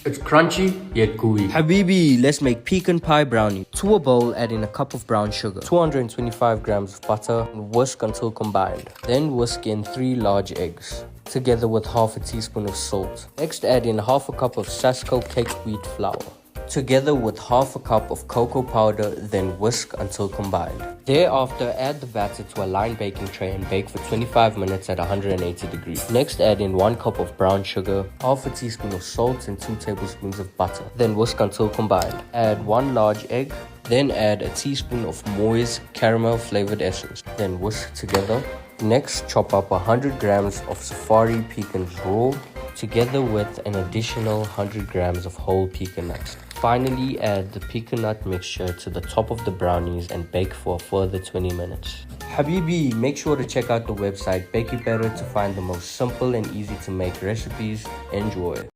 It's crunchy yet gooey. Habibi, let's make pecan pie brownies. To a bowl, add in a cup of brown sugar, 225 grams of butter, and whisk until combined. Then whisk in 3 large eggs, together with half a teaspoon of salt. Next, add in half a cup of Sasco cake wheat flour, together with half a cup of cocoa powder, then whisk until combined. Thereafter, add the batter to a lined baking tray and bake for 25 minutes at 180 degrees. Next, add in 1 cup of brown sugar, half a teaspoon of salt, and 2 tablespoons of butter. Then whisk until combined. Add 1 large egg, then add a teaspoon of Moy's caramel flavored essence. Then whisk together. Next, chop up 100 grams of safari pecans raw, together with an additional 100 grams of whole pecan nuts. Finally, add the pecan nut mixture to the top of the brownies and bake for a further 20 minutes. Habibi, make sure to check out the website Bake It Better to find the most simple and easy to make recipes. Enjoy.